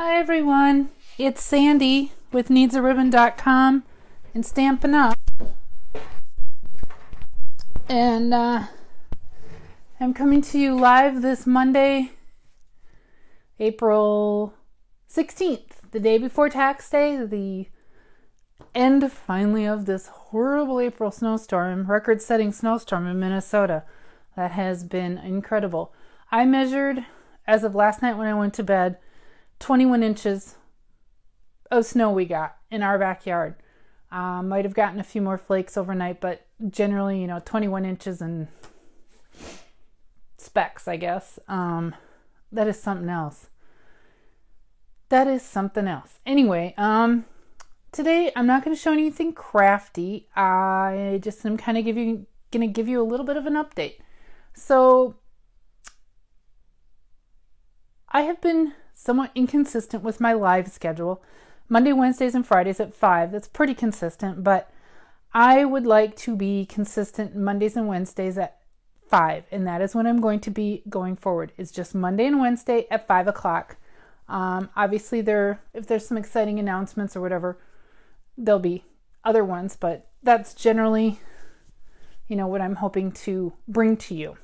Hi everyone, it's Sandy with needsaribbon.com and Stampin' Up! And I'm coming to you live this Monday, April 16th, the day before tax day, the end finally of this horrible April snowstorm, record-setting snowstorm in Minnesota. That has been incredible. I measured, as of last night when I went to bed, 21 inches of snow we got in our backyard. Might have gotten a few more flakes overnight, but generally, 21 inches and specks, I guess. That is something else. Anyway, today I'm not going to show anything crafty. I just am kind of going to give you a little bit of an update. So, I have been somewhat inconsistent with my live schedule. Monday, Wednesdays, and Fridays at 5. That's pretty consistent, but I would like to be consistent Mondays and Wednesdays at 5, and that is when I'm going to be going forward. It's just Monday and Wednesday at 5 o'clock. Obviously, if there's some exciting announcements or whatever, there'll be other ones, but that's generally, what I'm hoping to bring to you.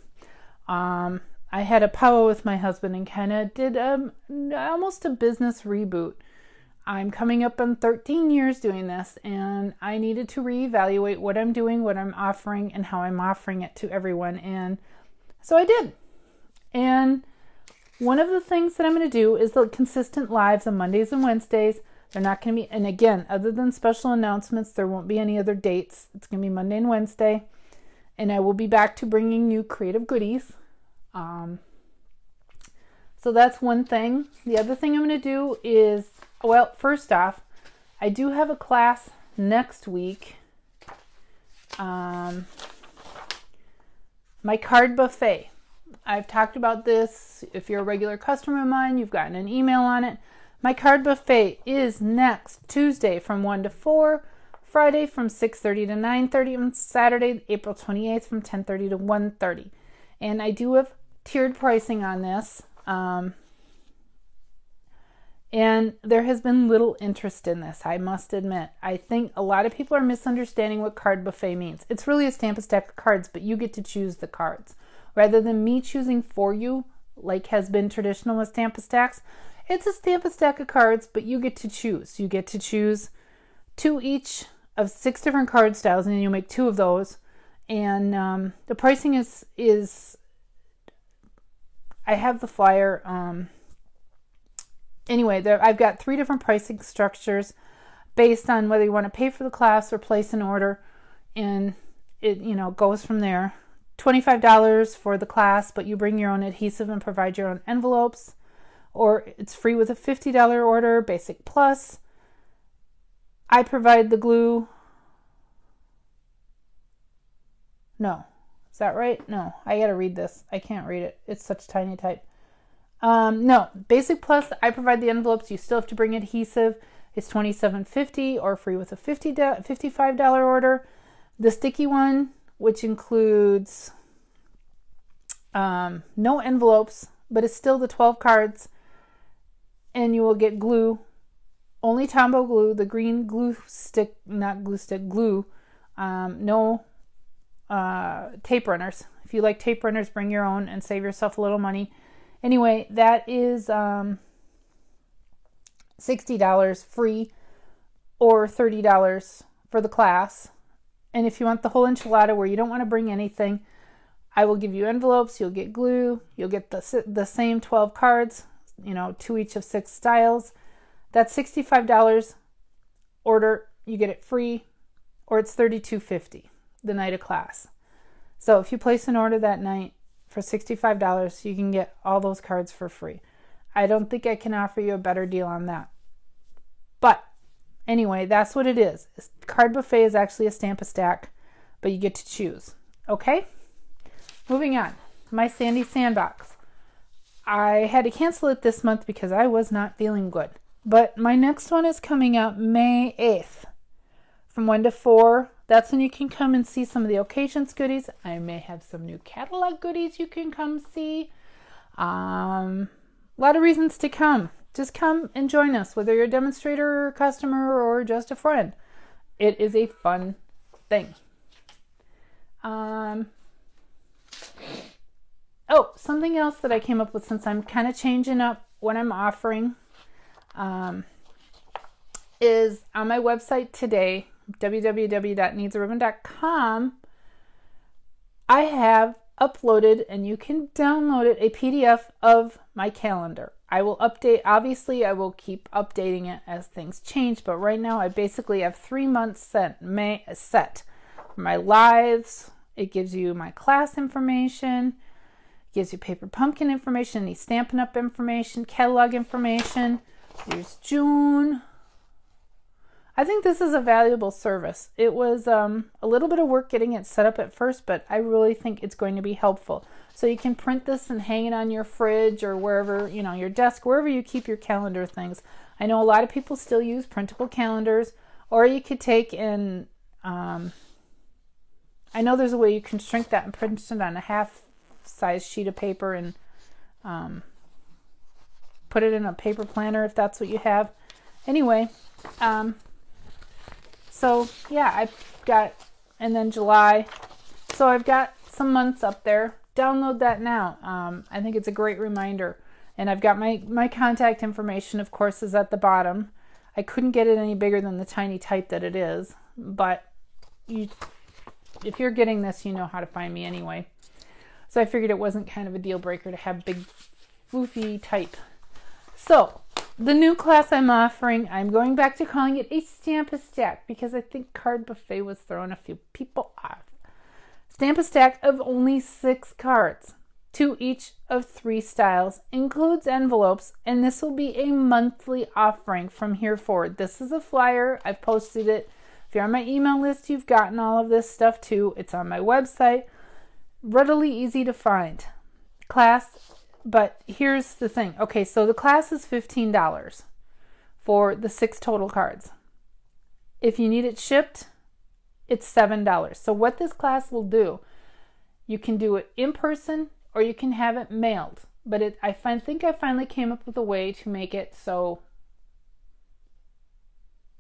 I had a powwow with my husband and kind of did almost a business reboot. I'm coming up on 13 years doing this, and I needed to reevaluate what I'm doing, what I'm offering, and how I'm offering it to everyone. And so I did. And one of the things that I'm going to do is the consistent lives on Mondays and Wednesdays. They're not going to be, and again, other than special announcements, there won't be any other dates. It's going to be Monday and Wednesday. And I will be back to bringing you creative goodies. So that's one thing. The other thing I'm going to do is, first off, I do have a class next week. My card buffet. I've talked about this. If you're a regular customer of mine, you've gotten an email on it. My card buffet is next Tuesday from 1 to 4, Friday from 6:30 to 9:30, and Saturday, April 28th from 10:30 to 1:30. And I do have tiered pricing on this. And there has been little interest in this, I must admit. I think a lot of people are misunderstanding what card buffet means. It's really a stamp a stack of cards, but you get to choose the cards. Rather than me choosing for you, like has been traditional with stamp a stacks, it's a stamp a stack of cards, but you get to choose. You get to choose 2 each of 6 different card styles, and then you make 2 of those. And the pricing is I have the flyer. Anyway, I've got 3 different pricing structures based on whether you want to pay for the class or place an order, and it goes from there. $25 for the class, but you bring your own adhesive and provide your own envelopes, or it's free with a $50 order, Basic Plus. I provide the glue. No. Is that right? No, I gotta read this. I can't read it. It's such tiny type. No, Basic Plus, I provide the envelopes. You still have to bring adhesive. It's $27.50 or free with a $55 order. The sticky one, which includes no envelopes, but it's still the 12 cards, and you will get glue. Only Tombow glue, the green glue stick, not glue stick, glue. No tape runners. If you like tape runners, bring your own and save yourself a little money. Anyway, that is $60 free or $30 for the class. And if you want the whole enchilada where you don't want to bring anything, I will give you envelopes, you'll get glue, you'll get the same 12 cards, 2 each of 6 styles. That's $65 order, you get it free, or it's $32.50 the night of class. So if you place an order that night for $65, you can get all those cards for free. I don't think I can offer you a better deal on that. But anyway, that's what it is. Card buffet is actually a stamp a stack, but you get to choose. Okay? Moving on. My Sandy Sandbox. I had to cancel it this month because I was not feeling good. But my next one is coming out May 8th from 1 to 4. That's when you can come and see some of the occasions goodies. I may have some new catalog goodies you can come see. A lot of reasons to come. Just come and join us, whether you're a demonstrator or a customer or just a friend. It is a fun thing. Something else that I came up with, since I'm kind of changing up what I'm offering, is on my website today, www.needsaribbon.com. I have uploaded, and you can download it, a PDF of my calendar. I will update, obviously I will keep updating it as things change, but right now I basically have 3 months set. My lives, it gives you my class information, gives you Paper Pumpkin information, any Stampin' Up! Information, catalog information. Here's June. I think this is a valuable service. It was a little bit of work getting it set up at first, but I really think it's going to be helpful. So you can print this and hang it on your fridge or wherever, your desk, wherever you keep your calendar things. I know a lot of people still use printable calendars, or you could take and, I know there's a way you can shrink that and print it on a half-size sheet of paper and put it in a paper planner if that's what you have. Anyway, so yeah, I've got, and then July. So I've got some months up there. Download that now. I think it's a great reminder. And I've got my contact information, of course, is at the bottom. I couldn't get it any bigger than the tiny type that it is. But if you're getting this, you know how to find me anyway. So I figured it wasn't kind of a deal breaker to have big, floofy type. So the new class I'm offering, I'm going back to calling it a Stamp-A-Stack because I think Card Buffet was throwing a few people off. Stamp-A-Stack of only 6 cards, 2 each of 3 styles, includes envelopes, and this will be a monthly offering from here forward. This is a flyer. I've posted it. If you're on my email list, you've gotten all of this stuff too. It's on my website. Readily easy to find. Class, but here's the thing. Okay, so the class is $15 for the 6 total cards. If you need it shipped, it's $7. So what this class will do, you can do it in person or you can have it mailed. But I think I finally came up with a way to make it so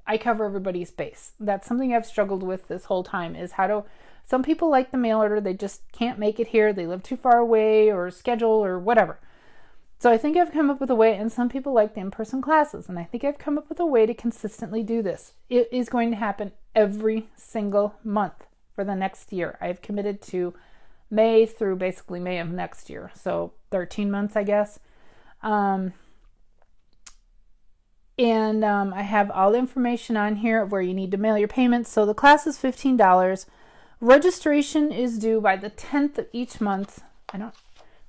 I cover everybody's base. That's something I've struggled with this whole time, is some people like the mail order, they just can't make it here, they live too far away or schedule or whatever. So I think I've come up with a way, and some people like the in-person classes, and I think I've come up with a way to consistently do this. It is going to happen every single month for the next year. I've committed to May through basically May of next year, so 13 months, I guess. I have all the information on here of where you need to mail your payments. So the class is $15. Registration is due by the 10th of each month.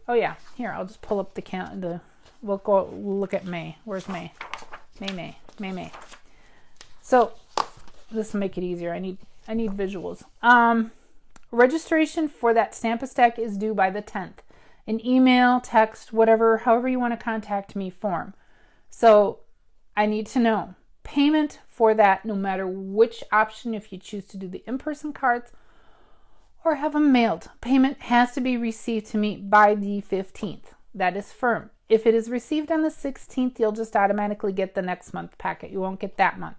Here, I'll just pull up we'll look at May. Where's May? May. So this will make it easier. I need visuals. Registration for that Stamp-A-Stack is due by the 10th. An email, text, however you want to contact me form. So I need to know payment for that, no matter which option, if you choose to do the in-person cards or have them mailed. Payment has to be received to me by the 15th. That is firm. If it is received on the 16th, you'll just automatically get the next month packet. You won't get that month.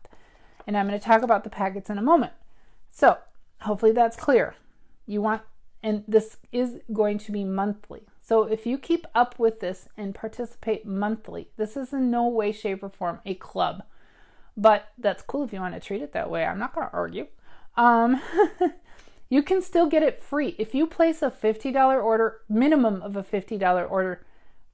And I'm going to talk about the packets in a moment. So hopefully that's clear. And this is going to be monthly. So if you keep up with this and participate monthly, this is in no way, shape, or form a club. But that's cool if you want to treat it that way. I'm not going to argue. You can still get it free. If you place a $50 order, minimum of a $50 order,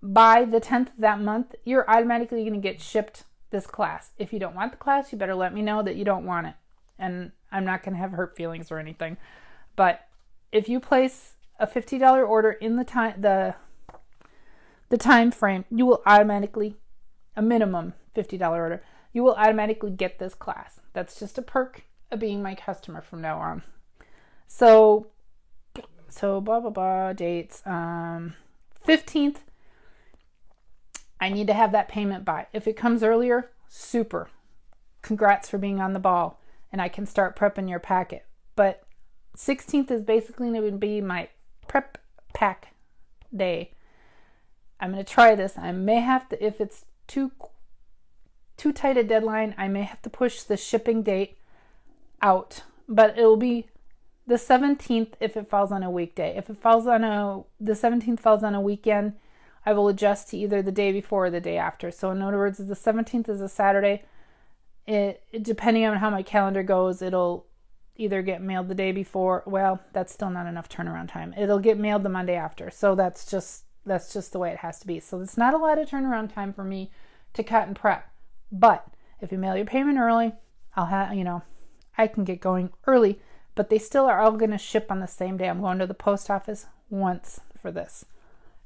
by the 10th of that month, you're automatically going to get shipped this class. If you don't want the class, you better let me know that you don't want it. And I'm not going to have hurt feelings or anything. But if you place a $50 order in the time frame, you will automatically, a minimum $50 order, you will automatically get this class. That's just a perk of being my customer from now on. So dates. 15th, I need to have that payment by. If it comes earlier, super. Congrats for being on the ball, and I can start prepping your packet. But 16th is basically going to be my prep pack day. I'm going to try this. I may have to, if it's too too tight a deadline, I may have to push the shipping date out, but it will be the 17th if it falls on a weekday. If it falls on the 17th falls on a weekend, I will adjust to either the day before or the day after. So in other words, if the 17th is a Saturday, depending on how my calendar goes, it'll either get mailed the day before. Well, that's still not enough turnaround time. It'll get mailed the Monday after. So that's just the way it has to be. So it's not a lot of turnaround time for me to cut and prep. But if you mail your payment early, I'll have, I can get going early, but they still are all going to ship on the same day. I'm going to the post office once for this.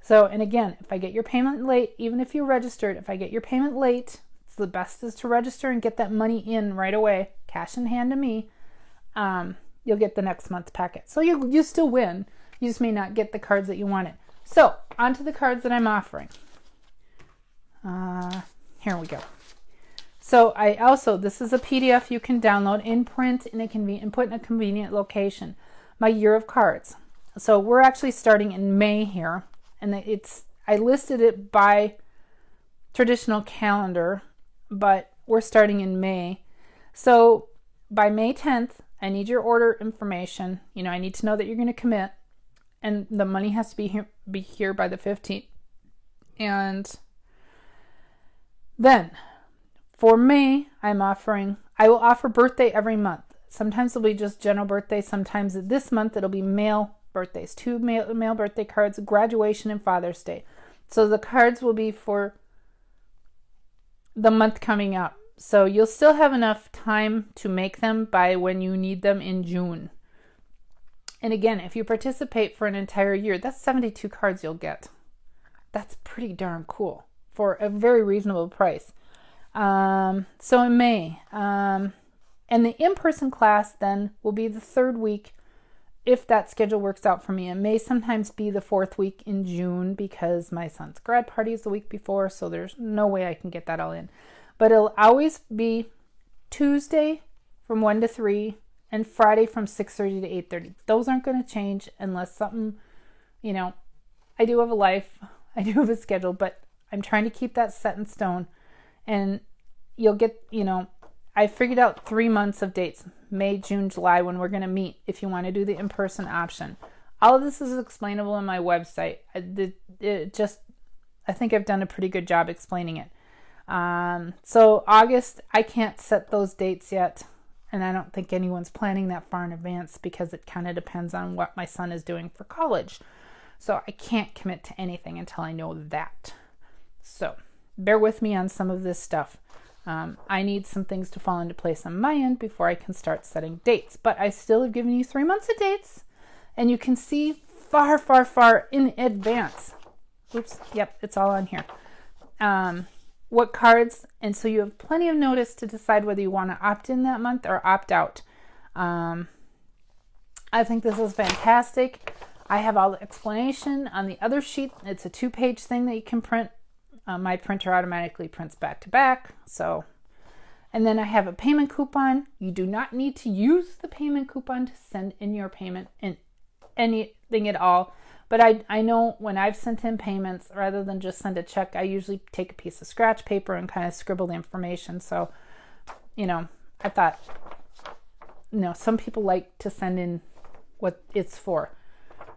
So, and again, if I get your payment late, even if you're registered, if I get your payment late, it's the best is to register and get that money in right away, cash in hand to me. You'll get the next month's packet. So you still win. You just may not get the cards that you wanted. So, on to the cards that I'm offering. Here we go. So this is a PDF you can download in print and put in a convenient location. My year of cards. So we're actually starting in May here, and I listed it by traditional calendar, but we're starting in May. So by May 10th, I need your order information. I need to know that you're going to commit, and the money has to be here by the 15th. And then for May, I will offer birthday every month. Sometimes it'll be just general birthday. Sometimes this month it'll be male birthdays, 2 male birthday cards, graduation and Father's Day. So the cards will be for the month coming up. So you'll still have enough time to make them by when you need them in June. And again, if you participate for an entire year, that's 72 cards you'll get. That's pretty darn cool for a very reasonable price. So in May, and the in-person class then will be the 3rd week if that schedule works out for me. It may sometimes be the 4th week in June because my son's grad party is the week before, so there's no way I can get that all in. But it'll always be Tuesday from 1 to 3 and Friday from 6:30 to 8:30. Those aren't going to change unless something, I do have a life, I do have a schedule, but I'm trying to keep that set in stone. And you'll get, I figured out 3 months of dates, May, June, July, when we're going to meet if you want to do the in-person option. All of this is explainable on my website. I think I've done a pretty good job explaining it. So August, I can't set those dates yet. And I don't think anyone's planning that far in advance because it kind of depends on what my son is doing for college. So I can't commit to anything until I know that. So bear with me on some of this stuff. I need some things to fall into place on my end before I can start setting dates. But I still have given you 3 months of dates. And you can see far, far, far in advance. Oops, yep, it's all on here. What cards, and so you have plenty of notice to decide whether you want to opt in that month or opt out. I think this is fantastic. I have all the explanation on the other sheet. It's a 2-page thing that you can print. My printer automatically prints back to back. And then I have a payment coupon. You do not need to use the payment coupon to send in your payment in anything at all. But I know when I've sent in payments, rather than just send a check, I usually take a piece of scratch paper and kind of scribble the information. So, I thought, some people like to send in what it's for.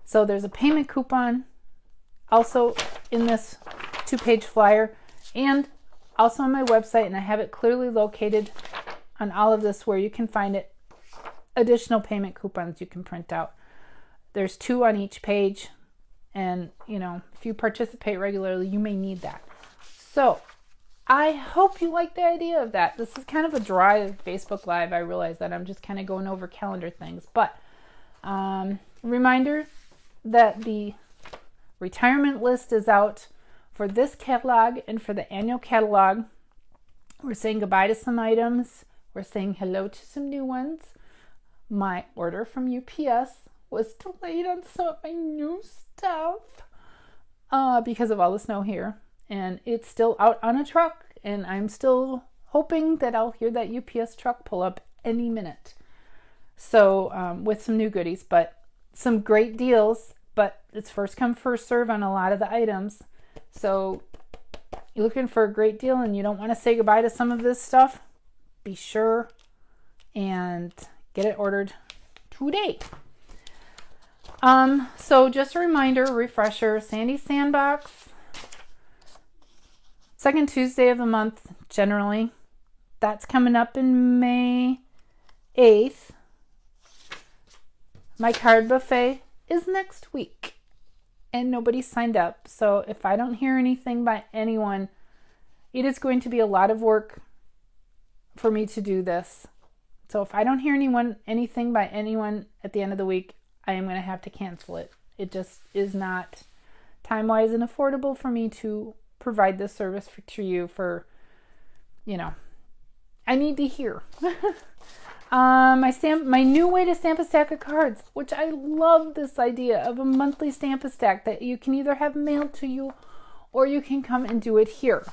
So there's a payment coupon also in this 2-page flyer and also on my website, and I have it clearly located on all of this where you can find it. Additional payment coupons you can print out. There's 2 on each page. And, if you participate regularly, you may need that. So, I hope you like the idea of that. This is kind of a dry Facebook Live. I realize that I'm just kind of going over calendar things. But, reminder that the retirement list is out for this catalog and for the annual catalog. We're saying goodbye to some items. We're saying hello to some new ones. My order from UPS was delayed on some of my new stuff because of all the snow here, and it's still out on a truck, and I'm still hoping that I'll hear that UPS truck pull up any minute. So with some new goodies, but some great deals, but it's first come first serve on a lot of the items. So you're looking for a great deal and you don't want to say goodbye to some of this stuff, be sure and get it ordered today. So just a reminder, refresher, Sandy Sandbox, second Tuesday of the month, generally. That's coming up in May 8th. My card buffet is next week, and nobody signed up. So if I don't hear anything by anyone, it is going to be a lot of work for me to do this. So if I don't hear anything by anyone at the end of the week, I am going to have to cancel it. It just is not time-wise and affordable for me to provide this service to you for, I need to hear. My new way to stamp a stack of cards, which I love this idea of a monthly stamp a stack that you can either have mailed to you or you can come and do it here.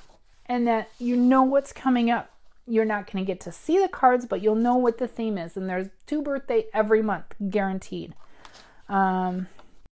And that you know what's coming up. You're not going to get to see the cards, but you'll know what the theme is. And there's 2 birthdays every month, guaranteed. And